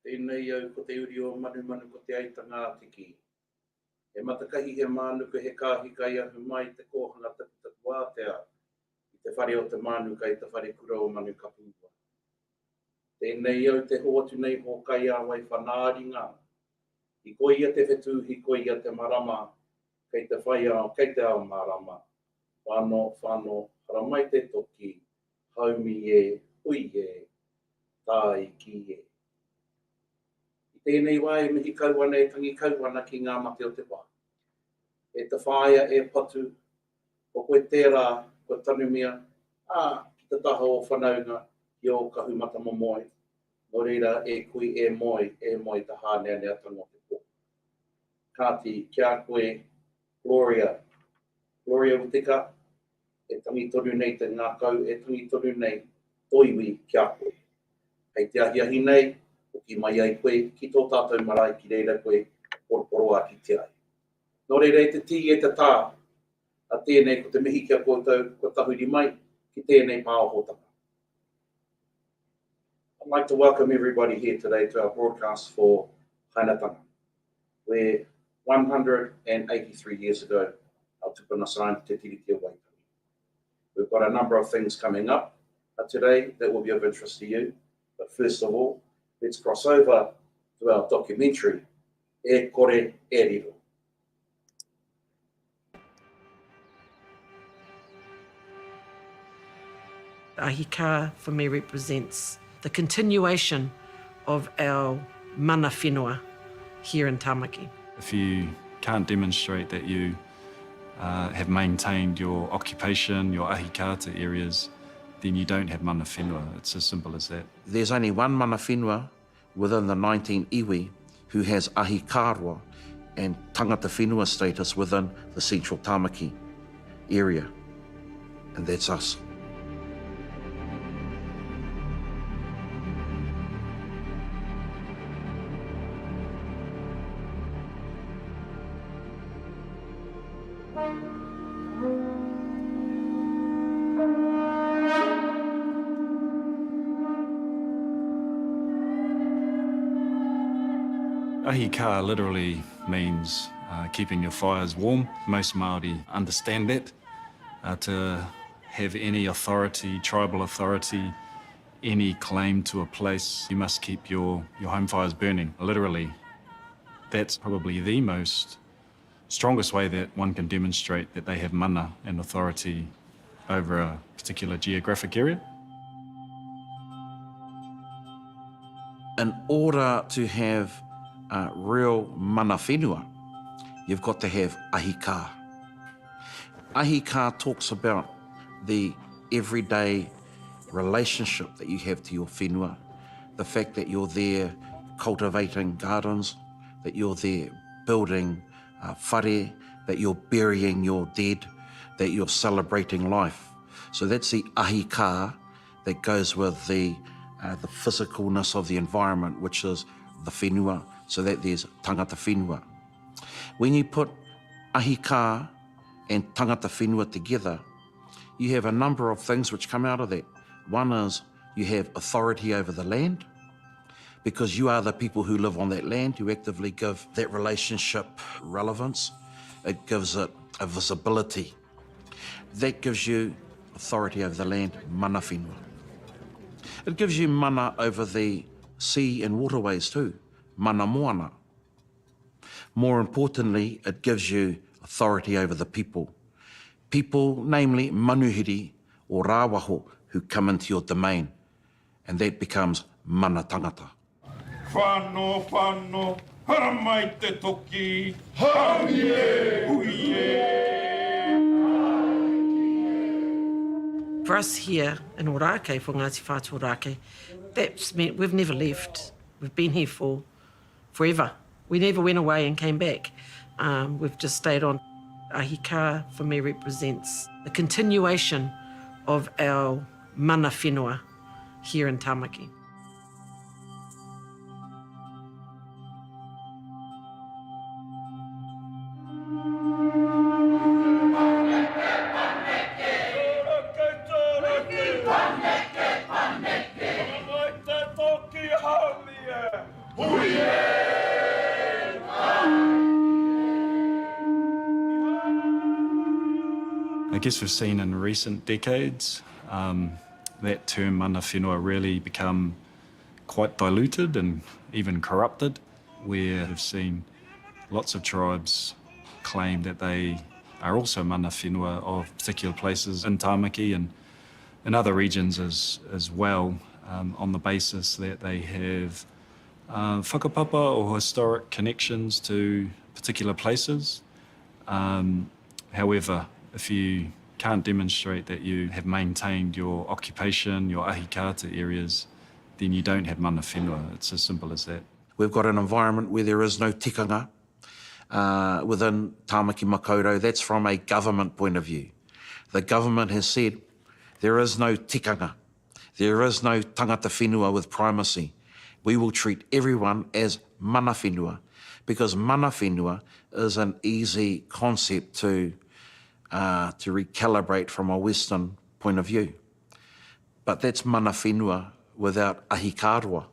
Tēnei au ko te uri o manu ko te aitanga tiki. E matakahi he mānuka he kāhika i ahu mai te kōhanga taku wātea i te whare o te mānuka i te whare kura o manu kapua. Tēnei au te hoatu nei ho kai a wai whanāringa. I koia te whetū, i koia te marama, kei te whai ao, kei te ao marama. Whānau, haramai te toki, haumi e, hui e, tāi ki e. Tēnei wai mihi kauana e tangi kauana ki ngā mate o te wā. E te whāia e patu, o koe tērā, koe tanumia, ki te taha o whanaunga, i o kahumata momoe. Nō reira e kui e moi te hānea nea tanga o te pō. Kāti, kia koe, Gloria Utika, e tangi toru nei te ngā kau, e tangi toru nei, toiwi kia koe. Hei te ahiahi nei, ki mai ai koe, ki tō tātou marae ki reira koe, poroporoa ki te ai. Nō reira e te tī e te tā, a tēnei ko te mihi kia koutou, ko tahuri mai, ki tēnei pāhotaka. I'd like to welcome everybody here today to our broadcast for Hainatanga, where 183 years ago, our tūpuna signed Te Treaty of Waitangi. We've got a number of things coming up today that will be of interest to you, but first of all, let's cross over to our documentary, E Kore E Riro. Ahika for me represents the continuation of our mana whenua here in Tamaki. If you can't demonstrate that you have maintained your occupation, your ahikata areas, then you don't have mana whenua. It's as simple as that. There's only one mana whenua within the 19 iwi who has ahikarwa and tangata whenua status within the central Tamaki area, and that's us. Ahika literally means keeping your fires warm. Most Māori understand that. To have any authority, tribal authority, any claim to a place, you must keep your home fires burning, literally. That's probably the most strongest way that one can demonstrate that they have mana and authority over a particular geographic area. In order to have real mana whenua, you've got to have ahika. Ahika talks about the everyday relationship that you have to your whenua, the fact that you're there cultivating gardens, that you're there building whare, that you're burying your dead, that you're celebrating life. So that's the ahika that goes with the physicalness of the environment, which is the whenua, so that there's tangata whenua. When you put ahika and tangata whenua together, you have a number of things which come out of that. One is you have authority over the land, because you are the people who live on that land. You actively give that relationship relevance. It gives it a visibility. That gives you authority over the land, mana whenua. It gives you mana over the sea and waterways too, mana moana. More importantly, it gives you authority over the people. People, namely manuhiri or rāwaho, who come into your domain, and that becomes mana tangata. Whānau, haramai te toki, haumi e, hui e. For us here in Ōrākei, for Ngāti Whātua Ōrākei, that's meant we've never left. We've been here for forever. We never went away and came back. We've just stayed on. Ahika for me represents the continuation of our mana whenua here in Tamaki. Hui I guess we've seen in recent decades that term mana whenua really become quite diluted and even corrupted, where we've seen lots of tribes claim that they are also mana whenua of particular places in Tāmaki and in other regions as well, on the basis that they have whakapapa or historic connections to particular places. However, if you can't demonstrate that you have maintained your occupation, your ahi kata areas, then you don't have mana whenua. It's as simple as that. We've got an environment where there is no tikanga within Tāmaki Makaurau. That's from a government point of view. The government has said there is no tikanga. There is no tangata whenua with primacy. We will treat everyone as mana whenua, because mana whenua is an easy concept to recalibrate from a Western point of view. But that's mana whenua without ahi kārua.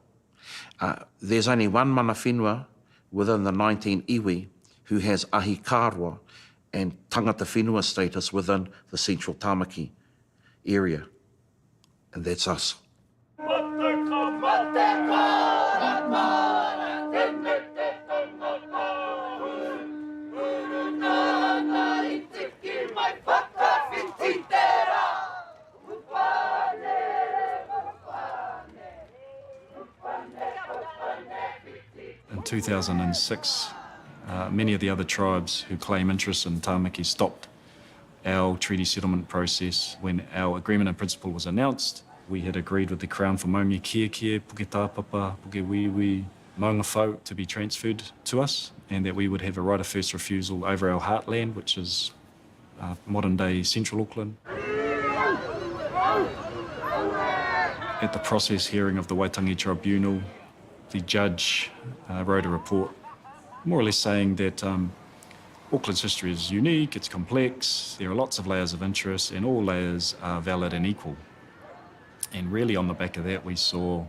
There's only one mana whenua within the 19 iwi who has ahi kārua and tangata whenua status within the central Tāmaki area, and that's us. In 2006, many of the other tribes who claim interest in Tāmaki stopped our treaty settlement process. When our agreement in principle was announced, we had agreed with the Crown for maungi kia, puke tāpapa, puke wiwi, maunga whau to be transferred to us, and that we would have a right of first refusal over our heartland, which is modern day central Auckland. At the process hearing of the Waitangi Tribunal, the judge wrote a report more or less saying that Auckland's history is unique, it's complex, there are lots of layers of interest, and all layers are valid and equal. And really on the back of that, we saw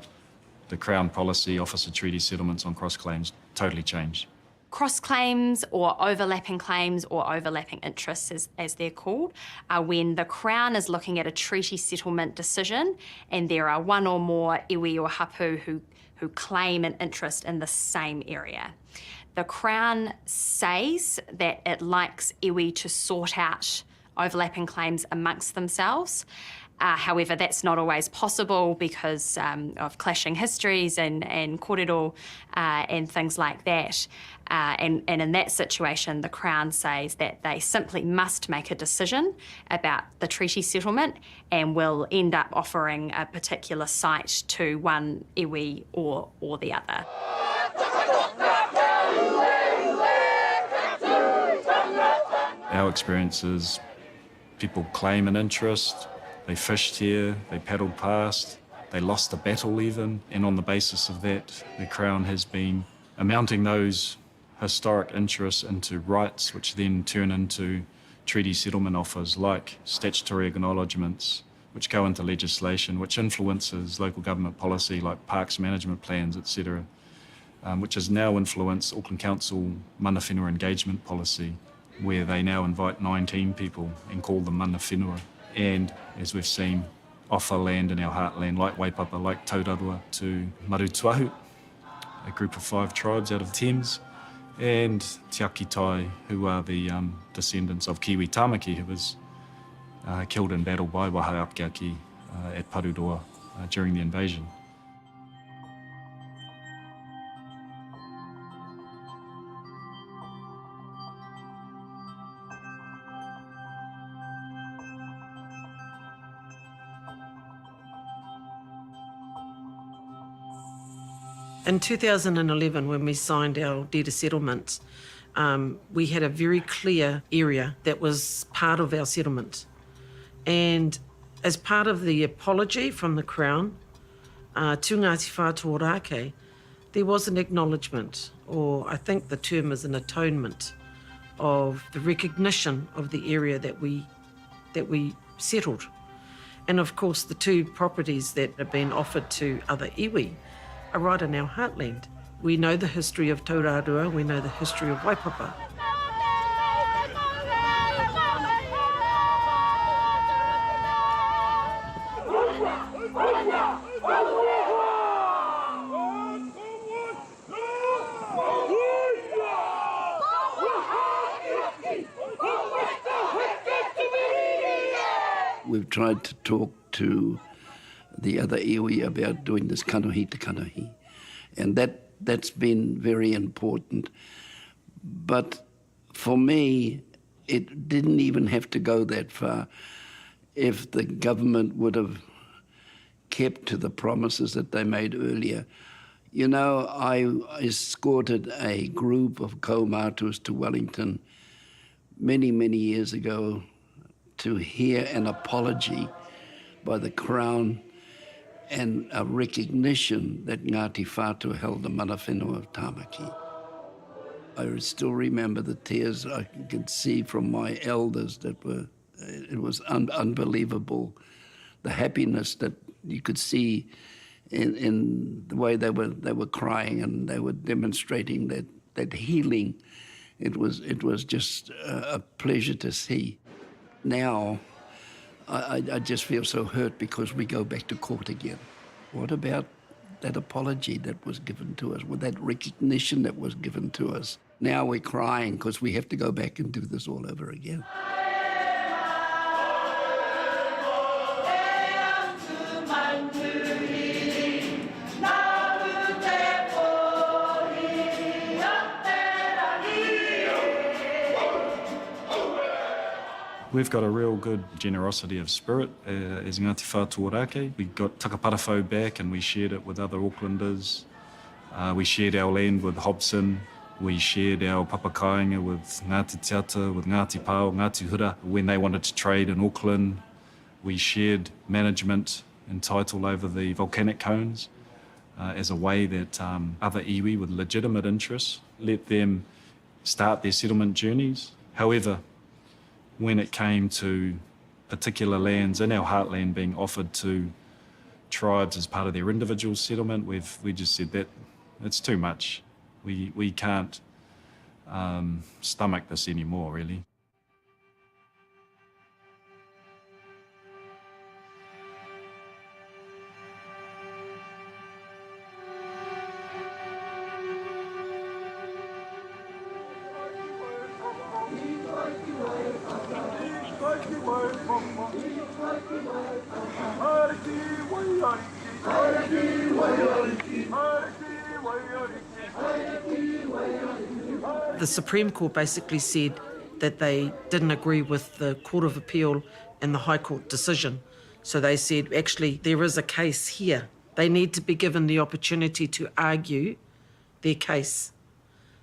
the Crown policy, Office of Treaty Settlements on cross-claims totally change. Cross-claims or overlapping claims or overlapping interests, as they're called, are when the Crown is looking at a treaty settlement decision and there are one or more iwi or hapu who claim an interest in the same area. The Crown says that it likes iwi to sort out overlapping claims amongst themselves. However, that's not always possible because of clashing histories and kōrero and things like that. And in that situation, the Crown says that they simply must make a decision about the treaty settlement and will end up offering a particular site to one iwi or the other. Our experience is people claim an interest, they fished here, they paddled past, they lost a battle even, and on the basis of that, the Crown has been amounting those historic interests into rights, which then turn into treaty settlement offers like statutory acknowledgements, which go into legislation, which influences local government policy like parks management plans, etc., which has now influenced Auckland Council mana whenua engagement policy, where they now invite 19 people and call them mana whenua. And as we've seen, offer land in our heartland like Waipapa, like Taurarua, to Marutuahu, a group of 5 tribes out of Thames, and Te Akitai, who are the descendants of Kiwi Tāmaki, who was killed in battle by Waha Apiaki at Paruroa during the invasion. In 2011, when we signed our deed of settlement, we had a very clear area that was part of our settlement. And as part of the apology from the Crown to Ngāti Whātua Ōrākei, there was an acknowledgement, or I think the term is an atonement, of the recognition of the area that we settled. And of course, the 2 properties that have been offered to other iwi are right in our heartland. We know the history of Taurarua, we know the history of Waipapa. we've tried to talk to the other iwi about doing this kanohi to kanohi, and that's been very important. But for me, it didn't even have to go that far if the government would have kept to the promises that they made earlier. You know, I escorted a group of kaumatus to Wellington many, many years ago to hear an apology by the Crown and a recognition that Ngāti Whātua held the mana whenua of Tāmaki. I still remember the tears I could see from my elders it was unbelievable, the happiness that you could see in the way they were crying, and they were demonstrating that healing. It was just a pleasure to see. Now, I just feel so hurt because we go back to court again. What about that apology that was given to us, with that recognition that was given to us? Now we're crying because we have to go back and do this all over again. We've got a real good generosity of spirit as Ngāti Whātua Ōrākei. We got Takaparawhau back and we shared it with other Aucklanders. We shared our land with Hobson. We shared our papakainga with Ngāti Teata, with Ngāti Pāo, Ngāti Hura. When they wanted to trade in Auckland, we shared management and title over the volcanic cones as a way that other iwi with legitimate interests let them start their settlement journeys. However, when it came to particular lands in our heartland being offered to tribes as part of their individual settlement, we just said that it's too much. We can't stomach this anymore, really. The Supreme Court basically said that they didn't agree with the Court of Appeal and the High Court decision. So they said, actually, there is a case here. They need to be given the opportunity to argue their case.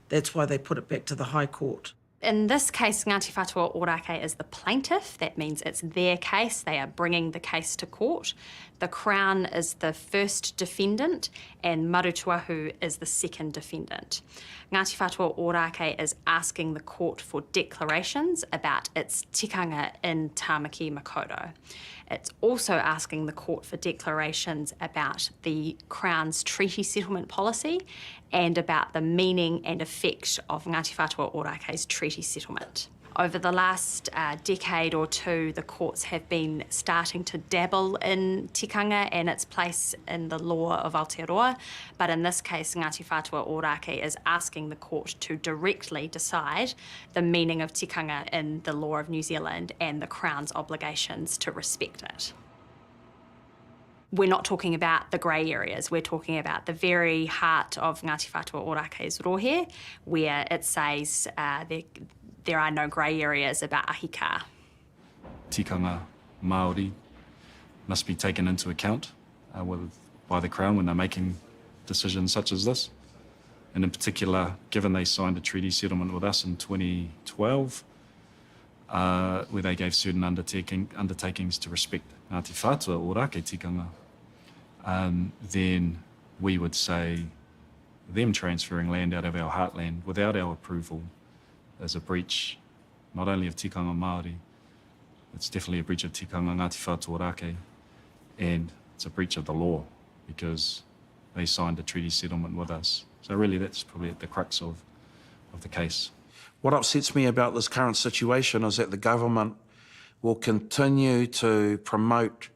That's why they put it back to the High Court. In this case, Ngāti Whātua Ōrākei is the plaintiff. That means it's their case. They are bringing the case to court. The Crown is the first defendant and Marutuahu is the second defendant. Ngāti Whātua Ōrākei is asking the court for declarations about its tikanga in Tāmaki Makaurau. It's also asking the court for declarations about the Crown's treaty settlement policy and about the meaning and effect of Ngāti Whātua Ōrākei's treaty settlement. Over the last decade or two, the courts have been starting to dabble in tikanga and its place in the law of Aotearoa, but in this case, Ngāti Whātua Ōrākei is asking the court to directly decide the meaning of tikanga in the law of New Zealand and the Crown's obligations to respect it. We're not talking about the grey areas, we're talking about the very heart of Ngāti Whātua Ōrākei's rohe, where it says there are no grey areas about ahika. Tikanga Māori must be taken into account by the Crown when they're making decisions such as this. And in particular, given they signed a treaty settlement with us in 2012, where they gave certain undertakings to respect Ngāti Whātua Ōrākei tikanga, then we would say them transferring land out of our heartland without our approval is a breach not only of tikanga Māori, it's definitely a breach of tikanga Ngāti Whātua Ōrākei, and it's a breach of the law because they signed a treaty settlement with us. So really that's probably at the crux of the case. What upsets me about this current situation is that the government will continue to promote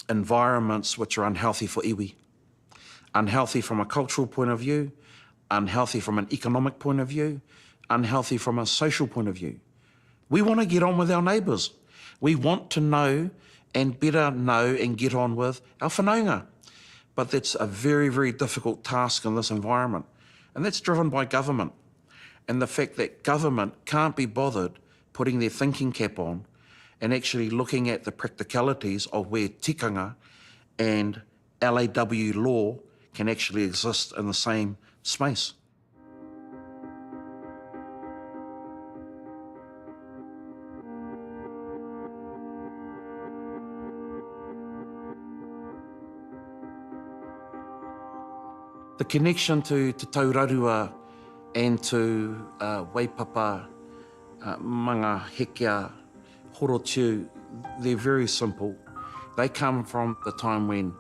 environments which are unhealthy for iwi. Unhealthy from a cultural point of view, unhealthy from an economic point of view, unhealthy from a social point of view. We want to get on with our neighbours. We want to know and better know and get on with our whanaunga. But that's a very, very difficult task in this environment. And that's driven by government. And the fact that government can't be bothered putting their thinking cap on and actually looking at the practicalities of where tikanga and LAW law can actually exist in the same space. The connection to Taurarua and to Waipapa, Manga Hekea, Horotiu, they're very simple. They come from the time when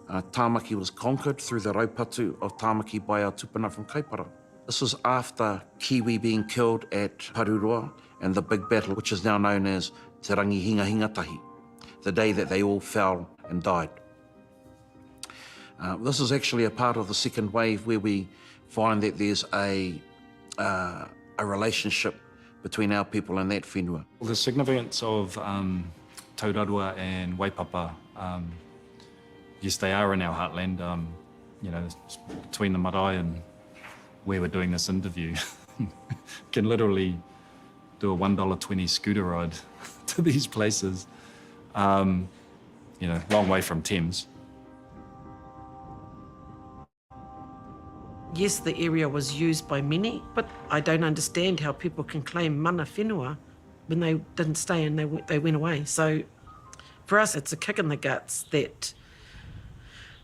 Tāmaki was conquered through the raupatu of Tāmaki by our tūpuna from Kaupara. This was after Kiwi being killed at Parurua and the big battle, which is now known as Te Rangi Hinga Hingatahi, the day that they all fell and died. This is actually a part of the second wave where we find that there's a relationship between our people and that whenua. The significance of Taurarua and Waipapa, yes, they are in our heartland, you know, between the marae and where we're doing this interview. Can literally do a $1.20 scooter ride to these places, you know, long way from Thames. Yes, the area was used by many, but I don't understand how people can claim mana whenua when they didn't stay and they went away. So for us, it's a kick in the guts that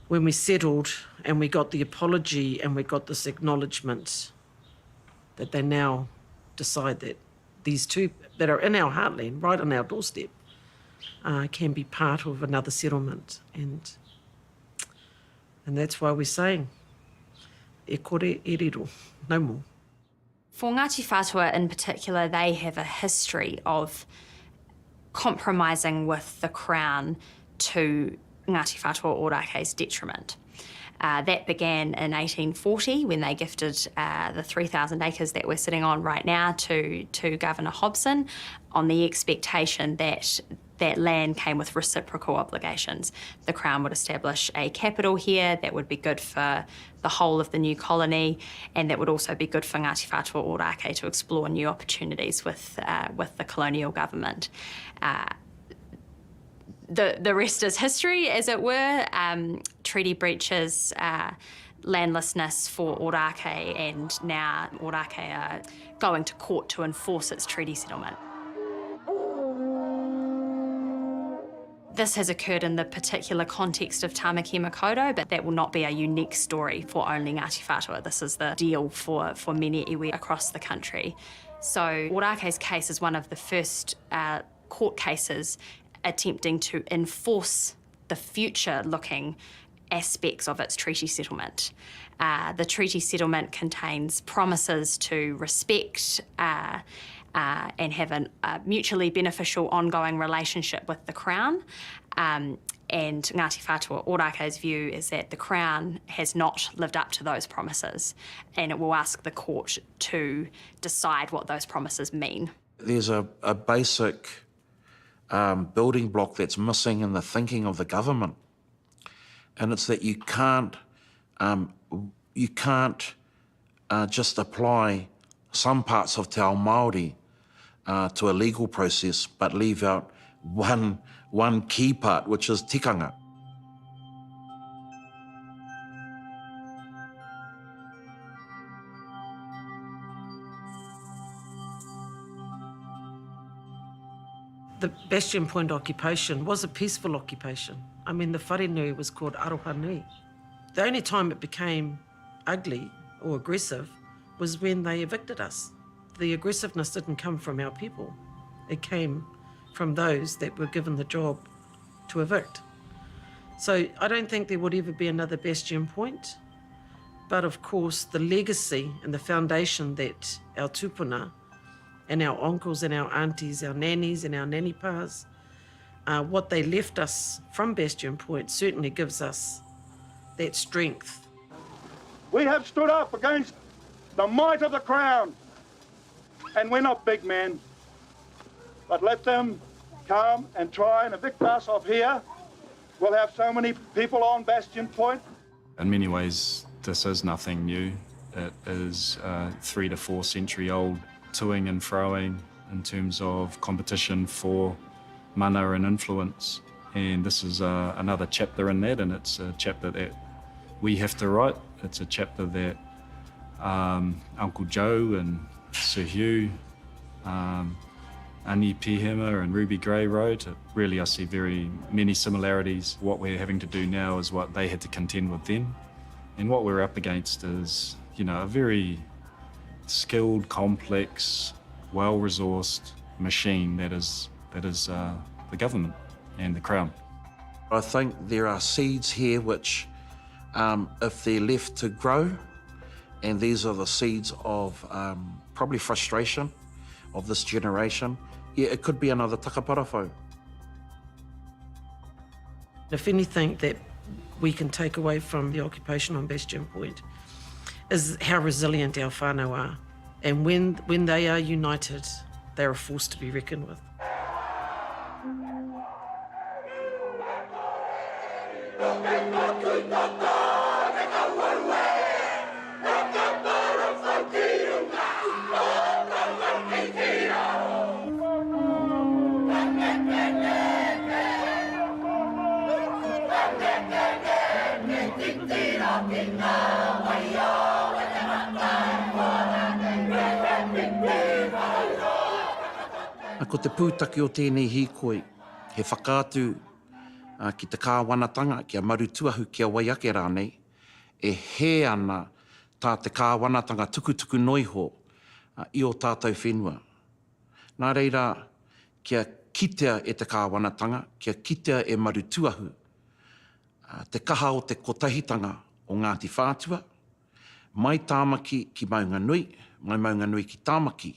when we settled and we got the apology and we got this acknowledgement that they now decide that these two that are in our heartland, right on our doorstep, can be part of another settlement. And that's why we're saying, e kore e riro, no more. For Ngāti Whātua in particular, they have a history of compromising with the Crown to Ngāti Whātua Ōrake's detriment. That began in 1840 when they gifted the 3,000 acres that we're sitting on right now to Governor Hobson on the expectation that that land came with reciprocal obligations. The Crown would establish a capital here that would be good for the whole of the new colony, and that would also be good for Ngāti Whātua Ōrake to explore new opportunities with the colonial government. The rest is history, as it were. Treaty breaches, landlessness for Ōrake, and now Ōrake are going to court to enforce its treaty settlement. This has occurred in the particular context of Tāmaki Makaurau, but that will not be a unique story for only Ngāti Whātua. This is the deal for many iwi across the country. So Ōrake's case is one of the first court cases attempting to enforce the future-looking aspects of its treaty settlement. The treaty settlement contains promises to respect and have a mutually beneficial ongoing relationship with the Crown. And Ngāti Whātua Ōrake's view is that the Crown has not lived up to those promises, and it will ask the court to decide what those promises mean. There's a basic building block that's missing in the thinking of the government, and it's that you can't just apply some parts of Te Ao Māori to a legal process, but leave out one key part, which is tikanga. The Bastion Point occupation was a peaceful occupation. I mean, the wharenui was called aroha nui. The only time it became ugly or aggressive was when they evicted us. The aggressiveness didn't come from our people. It came from those that were given the job to evict. So I don't think there would ever be another Bastion Point, but of course the legacy and the foundation that our tūpuna and our uncles and our aunties, our nannies and our nanny pas, what they left us from Bastion Point certainly gives us that strength. We have stood up against the might of the Crown, and we're not big men, but let them come and try and evict us off here, we'll have so many people on Bastion Point. In many ways, this is nothing new. It is 3 to 4 century old toing and froing in terms of competition for mana and influence. And this is another chapter in that, and it's a chapter that we have to write. It's a chapter that Uncle Joe and Sir Hugh, Ani Pihema and Ruby Gray wrote. Really, I see very many similarities. What we're having to do now is what they had to contend with then. And what we're up against is, you know, a very skilled, complex, well-resourced machine that is the government and the Crown. I think there are seeds here which, if they're left to grow, and these are the seeds of probably frustration of this generation, yeah, it could be another Takaparawhau. If anything that we can take away from the occupation on Bastion Point is how resilient our whānau are. And when they are united, they're a force to be reckoned with. Ko te pūtake o tēnei hīkoi, he whakaatu ki te kāwanatanga, kia marutuahu kia waiake rānei, e he ana tā te kāwanatanga tukutuku noiho i o tātou whenua. Nā reira, kia kitea e te kāwanatanga, kia kitea e marutuahu, te kaha o te kotahitanga o Ngāti Whātua, mai tāmaki ki Maunganui, mai Maunganui ki tāmaki,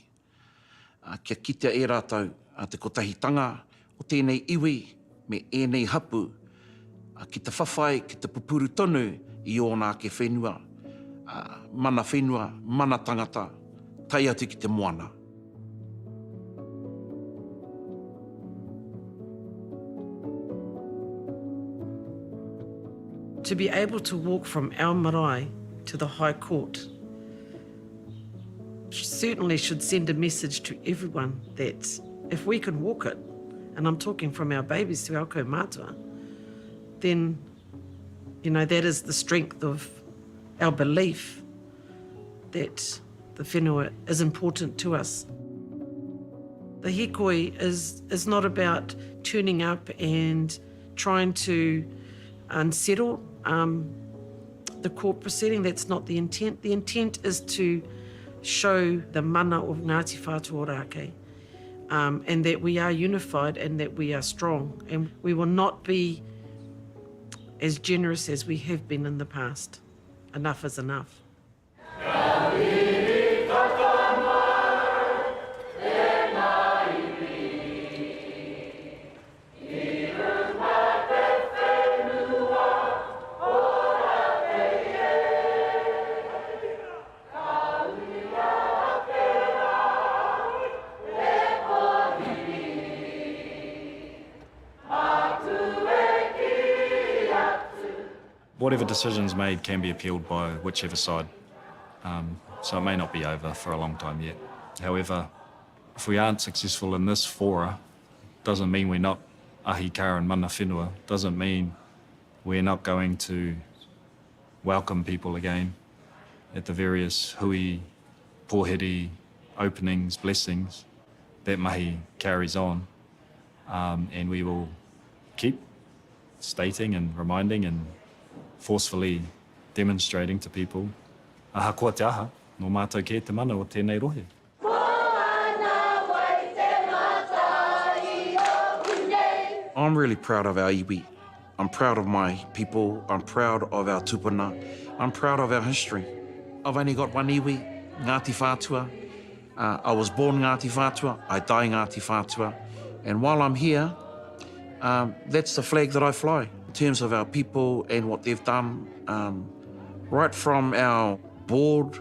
kia kitea e rātou te kotahitanga o tēnei iwi me ēnei hapu, ki te whawhai, ki te pupuru tonu i o nā ke whenua, mana whenua, mana tangata, tai atu ki te moana. To be able to walk from our marae to the High Court certainly should send a message to everyone that if we can walk it, and I'm talking from our babies to our kaumātua, then, you know, that is the strength of our belief that the whenua is important to us. The hikoi is not about turning up and trying to unsettle the court proceeding. That's not the intent. The intent is to show the mana of Ngāti Whātua Ōrākei, and that we are unified and that we are strong, and we will not be as generous as we have been in the past. Enough is enough. Whatever decisions made can be appealed by whichever side, so it may not be over for a long time yet. However, if we aren't successful in this fora, doesn't mean we're not ahi kara and mana whenua, doesn't mean we're not going to welcome people again at the various hui, pōheri, openings, blessings. That mahi carries on, and we will keep stating and reminding and forcefully demonstrating to people aha kua te aha, no mātou ke te mana o tēnei rohe. I'm really proud of our iwi. I'm proud of my people. I'm proud of our tūpuna. I'm proud of our history. I've only got one iwi, Ngāti Whātua. I was born Ngāti Whātua, I die Ngāti Whātua. And while I'm here, that's the flag that I fly. In terms of our people and what they've done, right from our board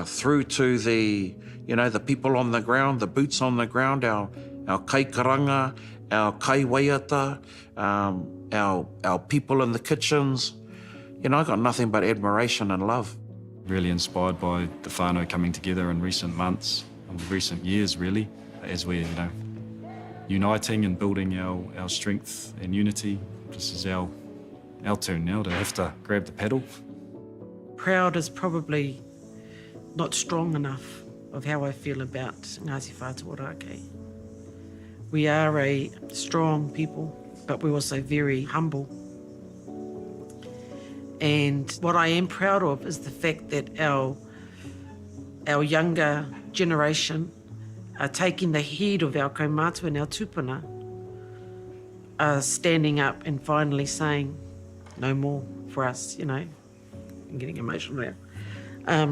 through to the, you know, the people on the ground, the boots on the ground, our kaikaranga, our kaiwaiata, our people in the kitchens. You know, I got nothing but admiration and love. Really inspired by the whānau coming together in recent months, and recent years really, as we're, uniting and building our strength and unity. This is our turn now to have to grab the paddle. Proud is probably not strong enough of how I feel about Ngāti Whātua Ōrākei. We are a strong people, but we're also very humble. And what I am proud of is the fact that our younger generation are taking the head of our kaumātua and our tūpuna, are standing up and finally saying, no more for us, I'm getting emotional now.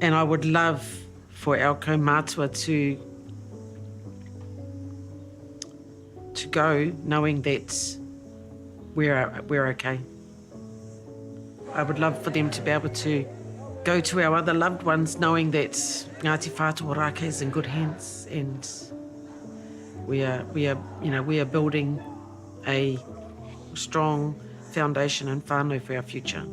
And I would love for our kaumātua to go knowing that we're okay. I would love for them to be able to go to our other loved ones knowing that Ngāti Whātua Ōrākei is in good hands, and we are building a strong foundation and whānau for our future.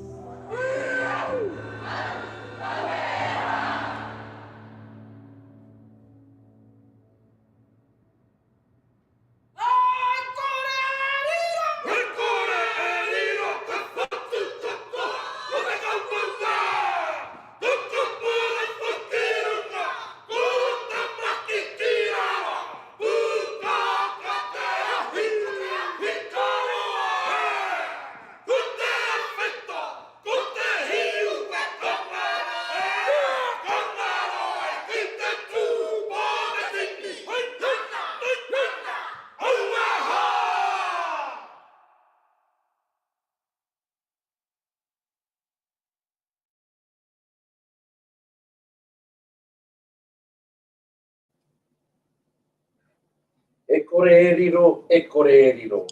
E kore e riro, e kore e riro.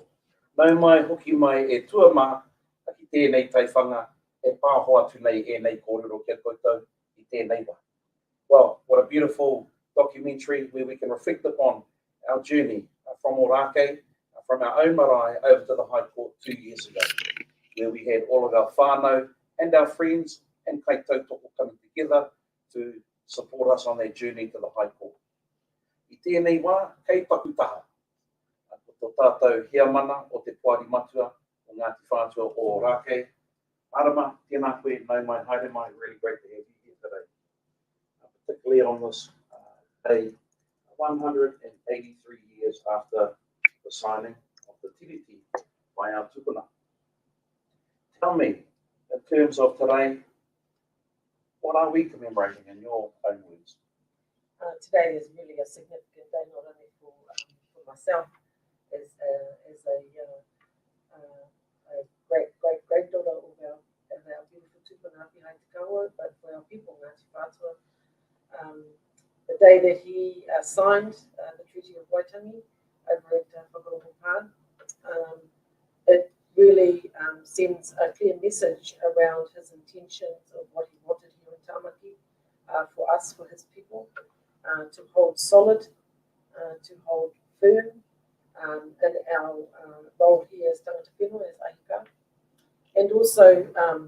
Nau mai hoki mai e tuama, ki tēnei taiwhanga, e pāho atu nei ēnei kōrero kia koutou I tēnei wā. Well, what a beautiful documentary where we can reflect upon our journey from Ōrākei, from our own marae over to the High Court 2 years ago, where we had all of our whānau and our friends and kei tautoko coming together to support us on that journey to the High Court. I tēnei wā, kei pakutaha. Ko tātou hea mana o te puari matua o Ngāti Whātua Ōrākei. Arama, tēnā koe, nau mai, haere mai, really great to have you here today. Particularly on this day, 183 years after the signing of the Tiriti by our tūpuna. Tell me, in terms of today, what are we commemorating in your own words? Today is really a significant day, not only for myself as a great daughter of our beautiful tūpuna ahiahi Te Kawau, but for our people, Ngāti Whātua. The day that he signed the Treaty of Waitangi over at Whakarongo Pā, it really sends a clear message around his intentions of what he wanted here in Tāmaki for us, for his people. To hold solid, to hold firm in our role here as tangata whenua, as ahika, and also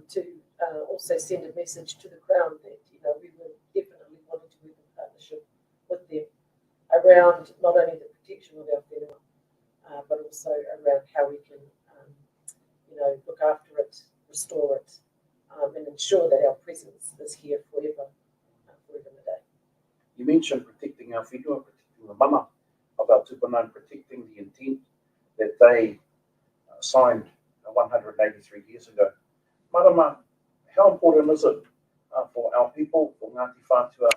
to also send a message to the Crown that we were definitely wanting to work in partnership with them around not only the protection of our whenua, but also around how we can look after it, restore it, and ensure that our presence is here forever and a day. You mentioned protecting our whenua, protecting the mana of our tūpuna, and protecting the intent that they signed 183 years ago. Marama, how important is it for our people, for Ngāti Whātua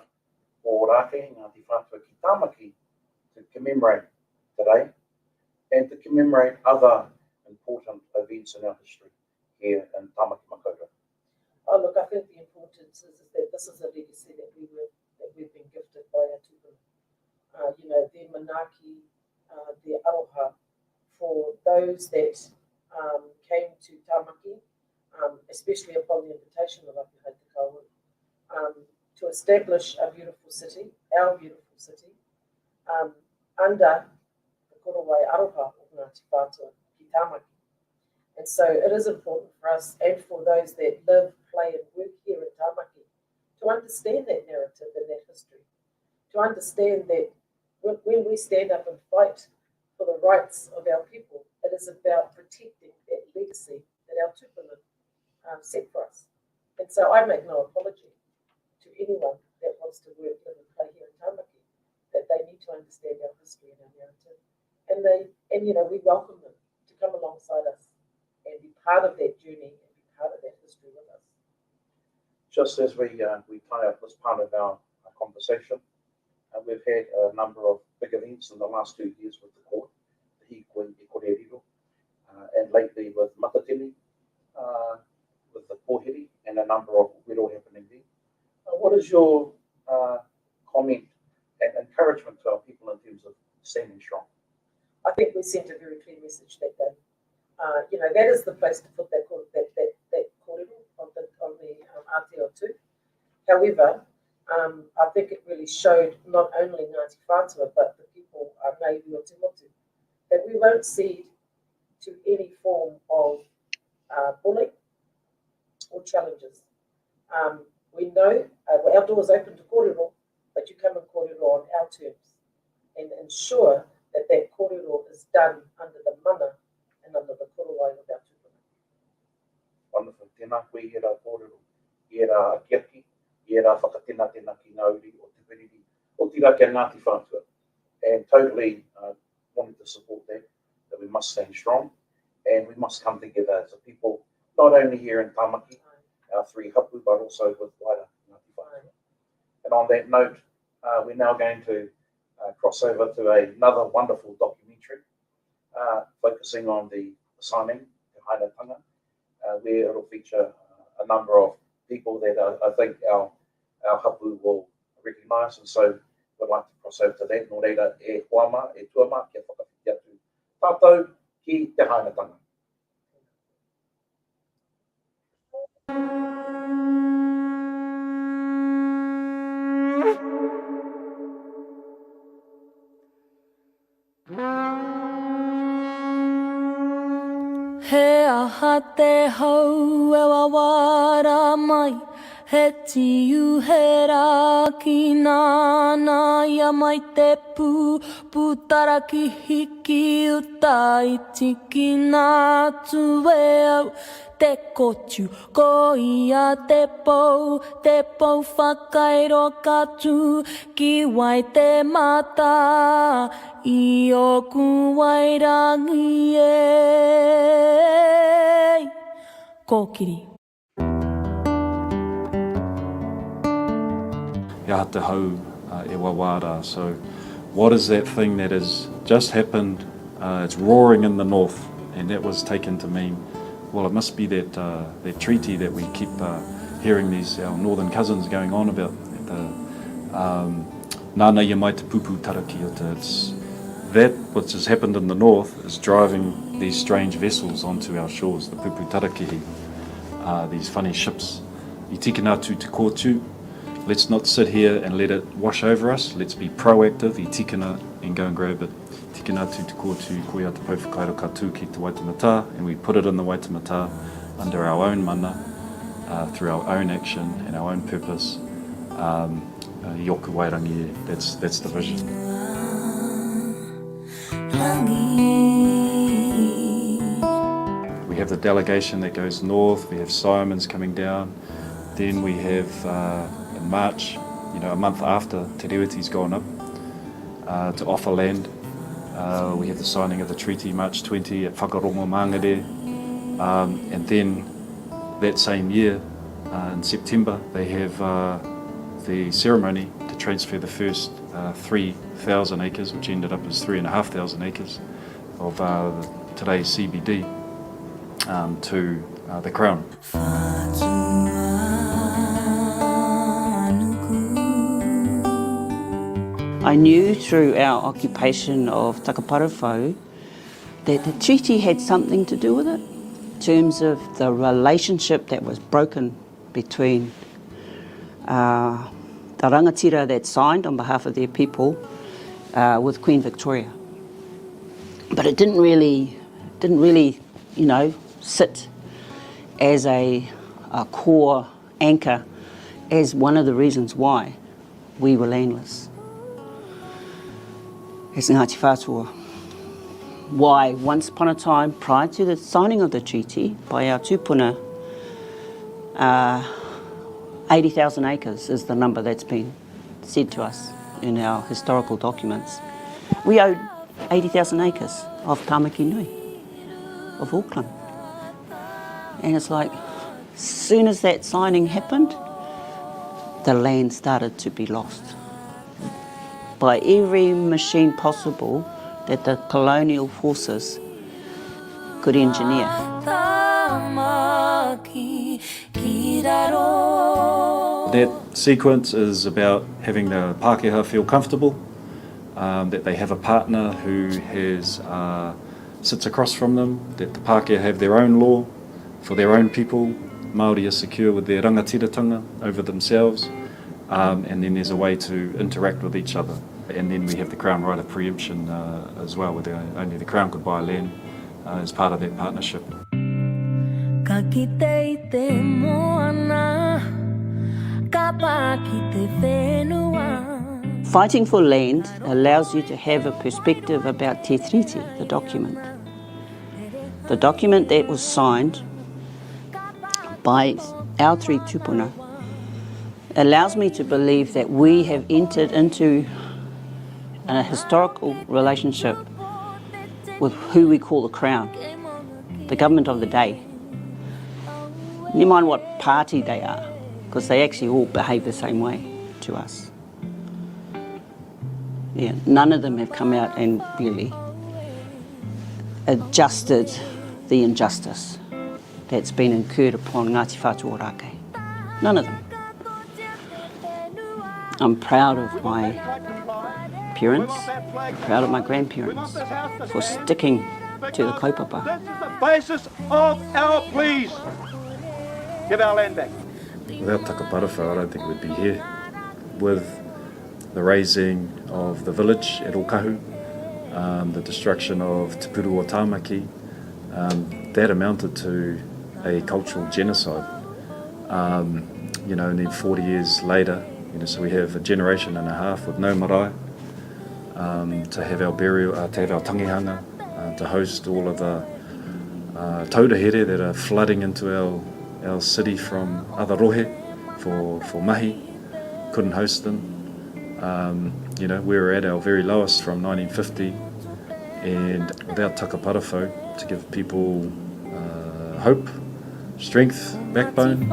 Ōrākei, Ngāti Whātua ki Tāmaki, to commemorate today and to commemorate other important events in our history here in Tāmaki Makaurau? Oh, look, I think the importance is that this is a legacy that we've been gifted by our tūpuna. Their manaki, their aroha, for those that came to Tāmaki, especially upon the invitation of Ahiahi Te Kawau, to establish a beautiful city, our beautiful city, under the korowai aroha of Ngāti Whātua ki Tāmaki. And so it is important for us and for those that live, play and work here in Tāmaki to understand that narrative and that history, to understand that when we stand up and fight for the rights of our people, it is about protecting that legacy that our tūpuna set for us. And so I make no apology to anyone that wants to work, live and play here in Tāmaki, that they need to understand our history and our narrative. And we welcome them to come alongside us and be part of that journey and be part of that history with us. Just as we tie up this part of our conversation, we've had a number of big events in the last 2 years with the court, the Hikoi e Koreriro, and lately with Matatini, with the Pōhiri, and a number of wero happening there. What is your comment and encouragement to our people in terms of standing strong? I think we sent a very clear message that day. That is the place to put that kōrero on the Aotearoa. However, I think it really showed not only Ngāti Whātua, but the people Ngāi o Te Motu, that we won't cede to any form of bullying or challenges. We know our doors open to kōrero, but you come and kōrero on our terms and ensure that that kōrero is done under the mana and under the korowai of our tūpuna. Wonderful. Tēnā koe i rā kōrero, i rā ahiahi, i rā whakatena tēnā ki ngā uri o te piriri, o tira kia Ngāti Whātua. And totally wanted to support that we must stand strong and we must come together as a people, not only here in Tāmaki, our three hapu, but also with wider Ngāti Whātua. And on that note, we're now going to cross over to another wonderful documentary focusing on the signing, the Hainatanga, where it'll feature a number of people that I think our hapu will recognise, and so we'd like to cross over to that. Nō reira, e huama, e tuama, kia whakawhiti atu tātou ki te Hainatanga. He aha te hau e wawara mai, he tiu he rā ki nāna ia mai te pūtara ki hiki uta iti ki nā tue au. Te kotu, ko ia te pou whakairo katu, ki wai te mata, i oku wairangi e. Kōkiri. Ia te hau e wawara. So what is that thing that has just happened? It's roaring in the north, and that was taken to mean, well, it must be that treaty that we keep hearing our northern cousins going on about. Nāna ia mai te Poutūterangi. It's that which has happened in the north is driving these strange vessels onto our shores, the Poutūterangi, these funny ships. I tikana atu te kōtū. Let's not sit here and let it wash over us. Let's be proactive, I tikana, and go and grab it. Tikana atu te kōtū, koia te pauwhakairo katu ki te waitemata, and we put it in the waitemata under our own mana, through our own action and our own purpose. I oku wairangi, that's the vision. We have the delegation that goes north, we have Simons coming down, then we have in March, a month after Te Reweti's gone up, to offer land. We have the signing of the treaty March 20 at Whakarongo Māngere, and then that same year, in September, they have the ceremony to transfer the first 3,000 acres, which ended up as 3,500 acres of today's CBD, to the Crown. I knew through our occupation of Takaparawhau that the treaty had something to do with it, in terms of the relationship that was broken between the rangatira that signed on behalf of their people with Queen Victoria. But it didn't really, you know, sit as a core anchor as one of the reasons why we were landless as Ngāti Whātua. Why, once upon a time, prior to the signing of the treaty by our tūpuna, 80,000 acres is the number that's been said to us in our historical documents. We owed 80,000 acres of Tāmaki Nui, of Auckland. And it's like, as soon as that signing happened, the land started to be lost by every machine possible that the colonial forces could engineer. That sequence is about having the Pākehā feel comfortable, that they have a partner who has sits across from them, that the Pākehā have their own law for their own people, Māori are secure with their rangatiratanga over themselves, and then there's a way to interact with each other. And then we have the Crown right of preemption as well, where only the Crown could buy land as part of that partnership. Fighting for land allows you to have a perspective about Te Treaty, the document. The document that was signed by our three tūpuna allows me to believe that we have entered into a historical relationship with who we call the Crown, the government of the day. Never mind what party they are, because they actually all behave the same way to us. Yeah, none of them have come out and really adjusted the injustice that's been incurred upon Ngāti Whātua Ōrākei. None of them. I'm proud of my parents, proud of my grandparents for sticking to the kaupapa. This is the basis of our pleas. Give our land back. Without Takaparawhau, I don't think we'd be here. With the razing of the village at Ōkawa, the destruction of Te Puru o Tāmaki, that amounted to a cultural genocide. You know, and then 40 years later, you know, so we have a generation and a half with no marae, to have our burial, to have our tangihanga, to host all of the taurahiri that are flooding into our city from other rohe for mahi. Couldn't host them. You know, we were at our very lowest from 1950, and without Takaparawhau to give people hope, strength, backbone.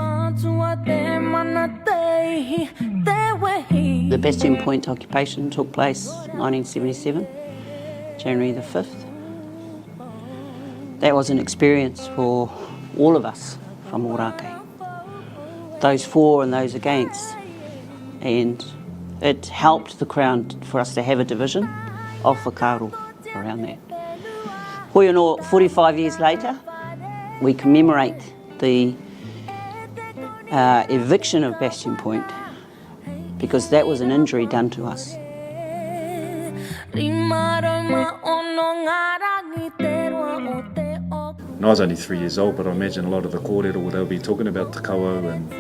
The Bastion Point occupation took place 1977, January the 5th. That was an experience for all of us from Ōrākei, those for and those against, and it helped the Crown for us to have a division of whakaro around that. Hoi anō, 45 years later, we commemorate the eviction of Bastion Point, because that was an injury done to us. And I was only 3 years old, but I imagine a lot of the kōrero, they'll be talking about Te Kawau and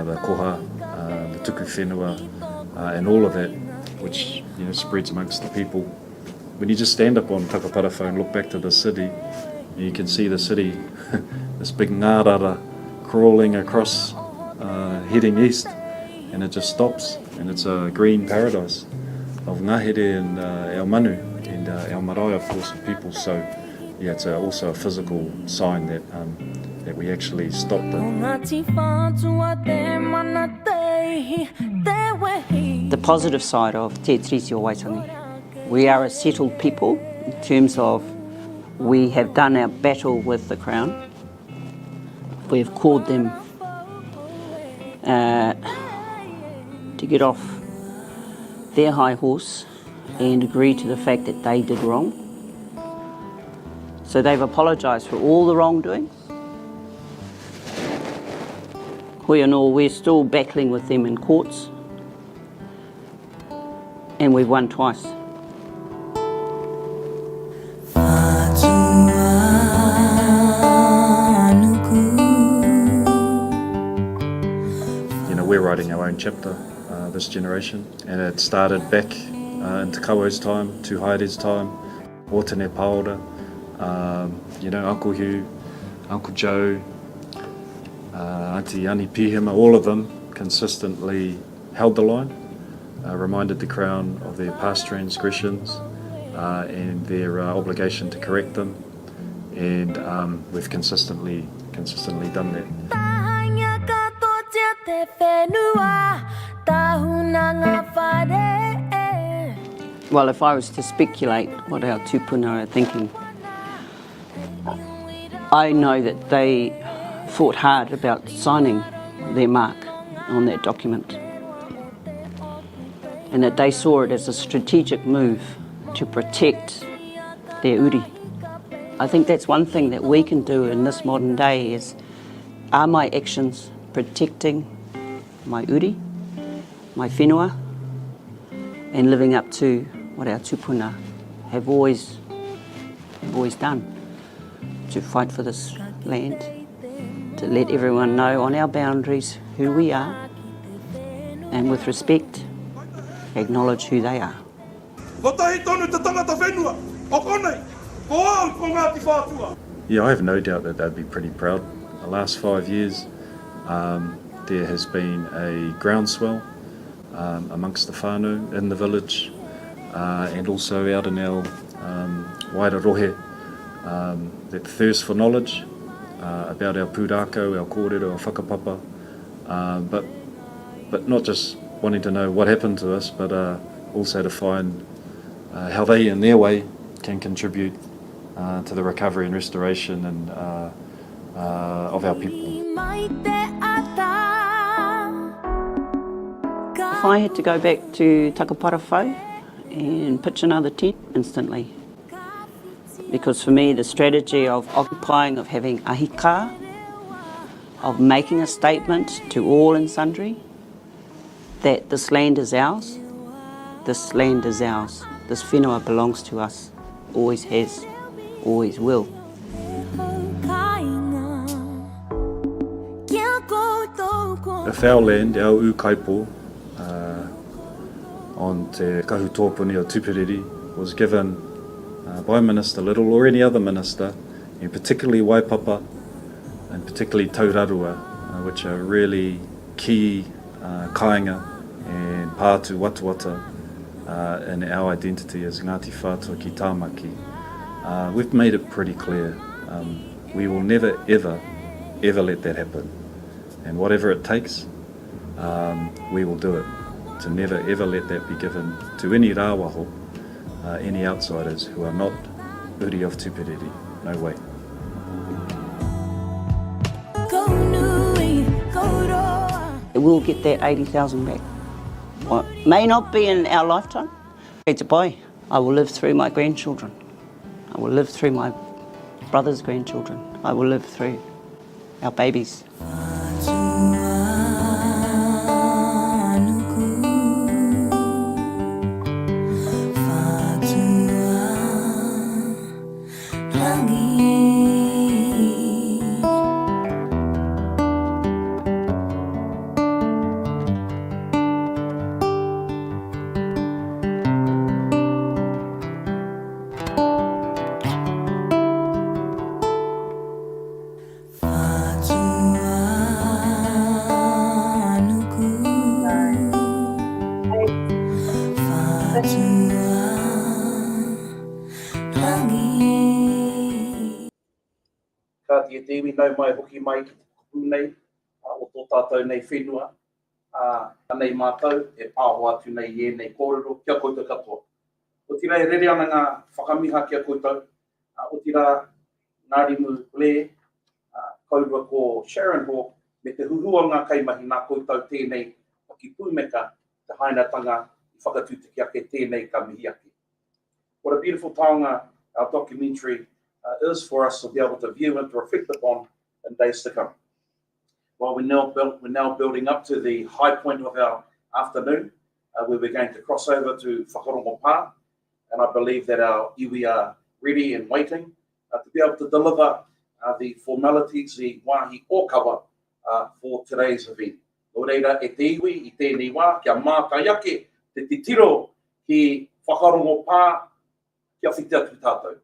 the koha, the tuku whenua, and all of that, which, you know, spreads amongst the people. When you just stand up on Takaparawhau and look back to the city, you can see the city, this big ngārara crawling across, heading east, and it just stops, and it's a green paradise of ngahere and our manu and our marae, of course, of people. So yeah, it's also a physical sign that that we actually stopped it. The positive side of Te Treaty of Waitangi. We are a settled people in terms of we have done our battle with the Crown. We have called them to get off their high horse and agree to the fact that they did wrong. So they've apologised for all the wrongdoing. Hoi anō, we're still battling with them in courts, and we've won twice. chapter this generation, and it started back in Te Kawau's time, Tū Haire's time, o tēnei paora, Uncle Hugh, Uncle Joe, Auntie Ani Pihima, all of them consistently held the line, reminded the Crown of their past transgressions and their obligation to correct them, and we've consistently done that. Well, if I was to speculate what our tūpuna are thinking, I know that they thought hard about signing their mark on that document, and that they saw it as a strategic move to protect their uri. I think that's one thing that we can do in this modern day is, are my actions protecting my uri, my whenua, and living up to what our tūpuna have always done, to fight for this land, to let everyone know on our boundaries who we are, and with respect, acknowledge who they are. Yeah, I have no doubt that they'd be pretty proud. The last 5 years, there has been a groundswell amongst the whānau in the village, and also out in our Wairohe, that thirst for knowledge about our pūrākau, our kōrero, our whakapapa, but not just wanting to know what happened to us, but also to find how they, in their way, can contribute to the recovery and restoration and of our people. If I had to go back to Takaparawhau and pitch another tent instantly, because for me the strategy of occupying, of having ahika, of making a statement to all and sundry that this land is ours, this land is ours, this whenua belongs to us, always has, always will. If our land, our ūkaipō, on te kahutōpuni o Tūperiri was given by Minister Little or any other minister, and particularly Waipapa and particularly Taurarua, which are really key kāinga and pātu watuwata in our identity as Ngāti Whātua ki Tāmaki. We've made it pretty clear. We will never, ever let that happen. And whatever it takes, we will do it. To never, ever let that be given to any rāwaho, any outsiders who are not uri of Tūperiri. No way. We'll get that 80,000 back. Well, may not be in our lifetime. It's a boy. I will live through my grandchildren. I will live through my brother's grandchildren. I will live through our babies. Ka tia te iwi nau mai hoki mai ki te kupu nei, o tō tātou nei whenua, anei mātou e pāho atu nei ēnei kōrero kia koutou katoa. O tira e rere ana ngā whakamiha kia koutou, o tira Ngāri Mu Blair, kaurua ko Sharon Hawke, me te hurua ngā kaimahi nā koutou tēnei o ki pūmeka te Hainatanga I whakatūtiki ake tēnei ka mihi ake. What a beautiful taonga our documentary is for us to be able to view and to reflect upon in days to come. Well, we're now building up to the high point of our afternoon, where we're going to cross over to Whakarongo Pā, and I believe that our iwi are ready and waiting to be able to deliver the formalities, the wāhi ōkawa for today's event. O reira e te iwi I tēnei wā, kia mātai ake te titiro ki Whakarongo Pā, kia whiti atu tātou.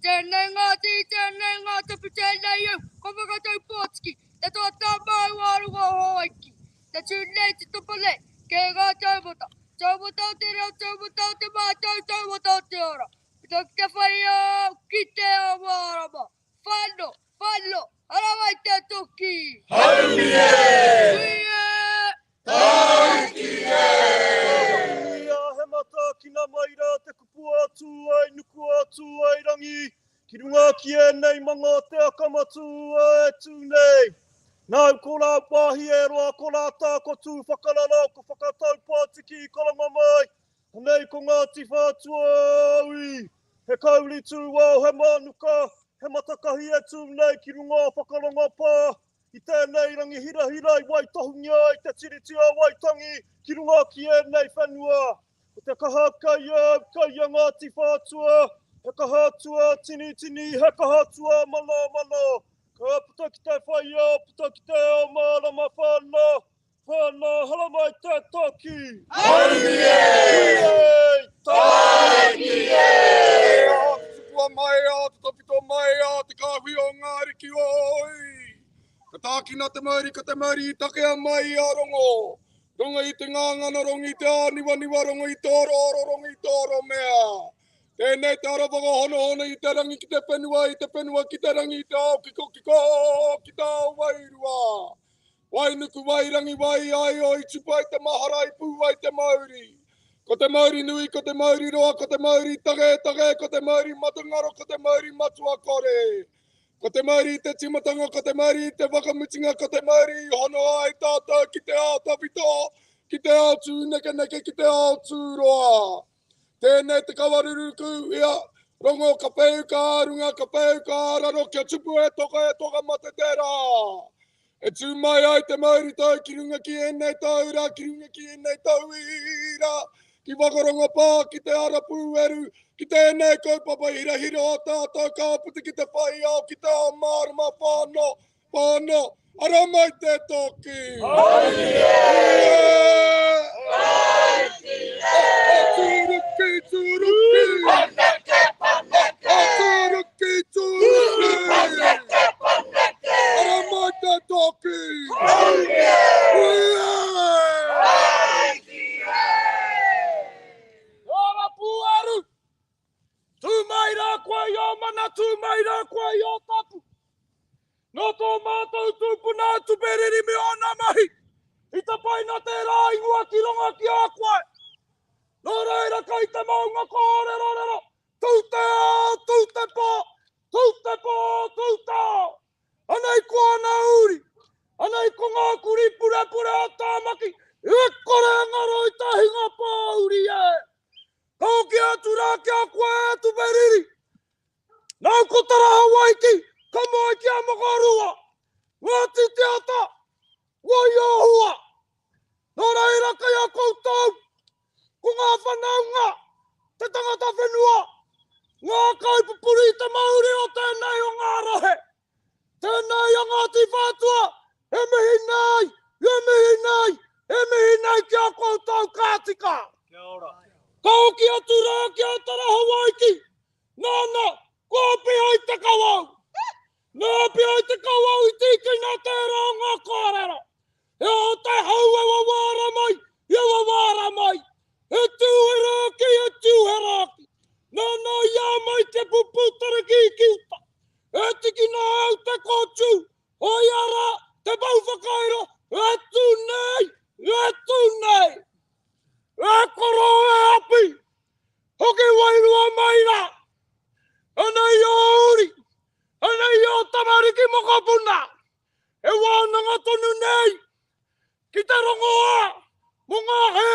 Tēnei ngā tupu tēnei au, ko whakatau pōtiki, te toa tāmau aroha hoaiki. Te tūnei te tupale, kei ngā taumata. Taumata o te reo, taumata o te mātou, taumata o te ora. Pita ki te whai au, ki te awarama. Whano, whano, arawai te toki. Haumie! Taukie! Ia he mata ki ngā maira te kupu atu ai, nuku atu ai rangi. Ki runga ki ēnei manga te akamatu e tūnei. Nau ko rā pāhi e roa, ko rā tākotu whakarara, ko whakatau pātiki I koranga mai. Nei ko ngā tīwhātua aui. He kauri tū wau, he manuka, he matakahi e tūnei ki runga Whakarongo Pā. I tēnei rangi hirahira I Waitohu I te Treaty of Waitangi, ki runga ki ēnei whenua. Ko te kaha kai ngā tīwhātua, he kaha tua tini tini, he kaha tua mana mana. Ka puta ki te whai au, puta ki te ao marama whana. Whana, hala mai te toki. Haumie! Taukie! Tupua mai au, te topito mai au, te kāhui o ngāri ki oi. Ka tākina te mauri, ka te mauri I takea mai a rongo. Ronga I te ngāngana, ronga I te āniwaniwa, ronga I te oro, ronga I te oro mea. Tēnei te ara whakahono I te rangi ki te whenua, I te whenua ki te rangi I te ao kiko, ki te ao wairua. Wainuku wairangi wai ai o I tupa I te mahara I pū ai te mauri. Ko te mauri nui, ko te mauri roa, ko te mauri tage, ko te mauri matungaro, ko te mauri matua kore. Ko te mauri I te timatanga, ko te mauri I te wakamutinga, ko te mauri hono ai tātou ki te ao tapito, ki te ao tūneke, ki te ao tūroa. Tēnei te kawaruruku ia, rongo ka peu ka arunga, ka peu ka araro, kia tupu e toka mate te rā. E tū mai ai te mauri tau ki runga ki ēnei taura, ki runga ki ēnei tauira, ki Whakarongo Pā, ki te ara pūeru, ki tēnei kaupapa hirahira o tātou kāputi ki te whai au, ki te ao marama whānau, ara mai te toki. Haumie! Turuki! Paneke! Turuki! Ara mai te toki! Ora puaru! Tū mai rā koe o mana, tū mai te rāingua ki ronga ki a koe. Nō reira kei te maunga kōrero. Tūte ao, tūte pō, tūte pō, tūte ao. Anei ko ana uri, anei ko ngā kuri pure o tāmaki. E kore ngaro i tahinga pō uri e. Kau ki atu rā ki a koe e tu beriri. Nau ko taraha waiki, ka moe ki a mokarua. Ngāti te ata, wai ohua. Nō reira kai a koutou, ko ngā whanaunga, te tangata whenua. Ngā kaupapuri te mauri o tēnei o ngā rohe. Tēnei o Ngāti Whātua, e mihi nei, e mihi nei, e mihi nei ki a koutou kātika. Kia ora. Kau ki atu rā ki a taraha waiki. Nāna, kua pia i Te Kawau. Nā pia i Te Kawau i tiki nā te ronga kōrero. E o te hau e wa wāra mai, e wa wāra mai. E tūheraki, e tūheraki. Nāna ia mai te Poutūterangi ki uta. E tiki nā au te kōtū. O iara, te pauwhakairo. E tūnei, e tūnei. E koro e api. Hoki wairua mai rā. Anei o uri. Anei o tamariki mokapuna. E wānanga tonu nei. Ki te rongoa. Mo ngā he.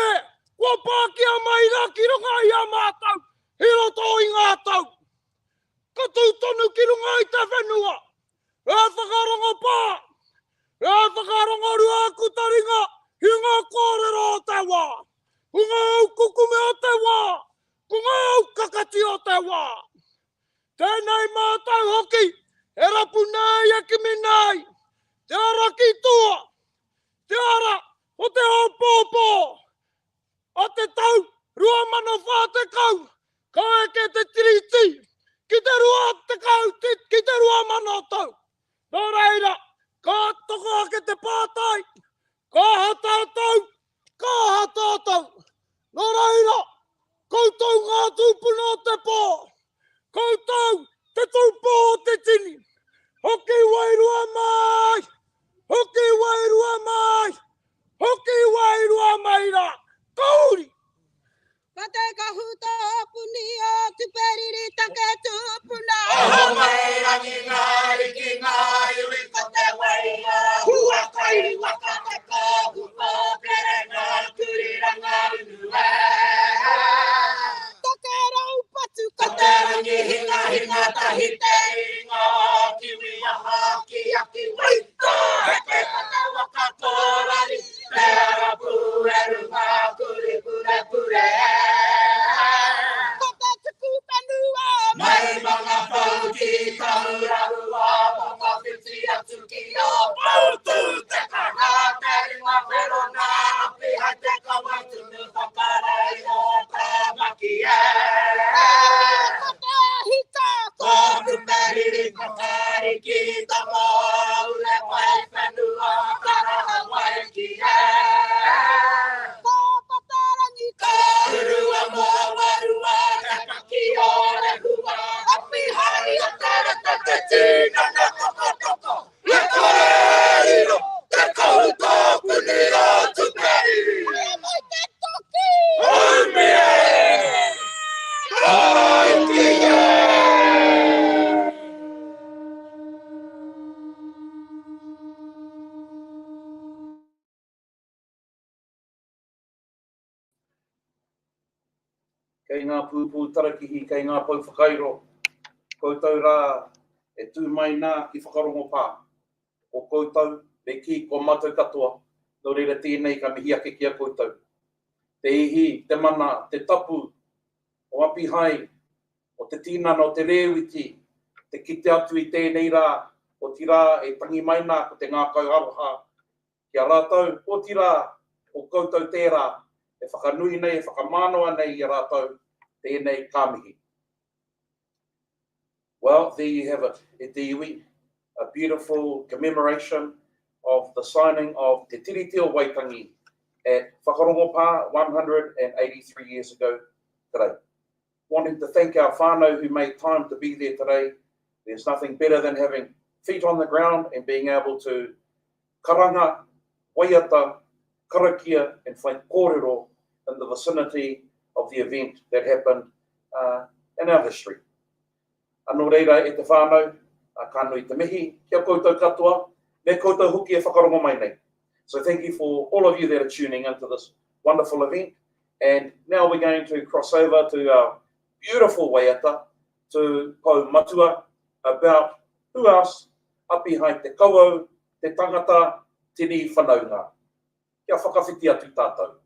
Kua pākia mai rā ki runga i a mātau. Hiro tō i ngā tau. Ka tūtonu ki runga i te whenua. E Whakarongo Pā. E Whakarongo rua kutaringa. I ngā kōrero o te wā. Ku ngā au kukume o te wā. Ku ngā au kakati o te wā. Tēnei mātau hoki. E rapu nei e kimi nei. Te ara ki tua. Te ara o te haupōpō. O te tau, rua mana whā te kau. Ka eke te tiriti. Ki te rua te kau, ki te rua mana tau. Nō reira, ka toko ake te pātai. Ka hatātau, ka hatātau. Nō reira, koutou ngā tūpuna o te pō. Koutou, te tūpō o te tini. Hoki wairua mai. Hoki wairua mai. Hoki wairua mai rā. Kauri! Ka te kahuta puni o tu periri take tūpuna. Aho mai rangi ngāri ki ngāi ui ko te waia. Hua kairi waka te kohu o kere ngā kuriranga unue. Take rau patu Ka te rangi hinga hinga tahi te inga. Kiwi aha ki aki waita. Heke ka te waka kōrari. Te arapu e runga kuri pure pure. Ka te tuku panua. Mai mga whauki kaurarua. Mga whiti atu ki o Poutūterangi. Te ringa wherona api hai te Kawau tunu whakarai o tāmaki e. Ka te ahita. Ko ruperiri kakari ki tamo. Ule wai whenua karaha wai ki e. Ka patarangi. Ka urua moa warua kaka ki o rehua. Api hai o karaka te tinana koko. E kore hiro, te koutou puni o tuperiri. Ai mai te toki. Oi e! Ai ki e! Kei ngā pūpū tarakihi, kei ngā pau whakairo. Koutou rā e tū mai nā ki Whakarongo Pā. O koutou, me ki ko mātou katoa. Nō reira tēnei ka mihi ake ki a koutou. Te ihi, te mana, te tapu, o api hai, o te Tinana o Te Reweti, te kite atu i tēnei rā, o tira e tangi mai nā ko te ngā kau aroha. Kia rātou, o tira, o koutou tērā, e whakanui nei, e whakamanoa nei i rātou, tēnei kāmihi. Well, there you have it, e te iwi, a beautiful commemoration of the signing of Te Treaty of Waitangi at Whakarongo Pā 183 years ago today. Wanting to thank our whānau who made time to be there today. There's nothing better than having feet on the ground and being able to karanga, waiata, karakia and whai kōrero in the vicinity of the event that happened in our history. Anō reira e te whānau, ka nui te mihi, kia koutou katoa, me koutou huki e whakarongo mai nei. So thank you for all of you that are tuning into this wonderful event. And now we're going to cross over to our beautiful waiata to Poutūterangi about who else, ahiahi Te Kawau, te tangata, tini whanaunga. Kia whakawhiti atu tātou.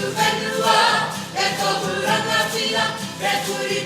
Whenua, e tohu rangatira, e kuri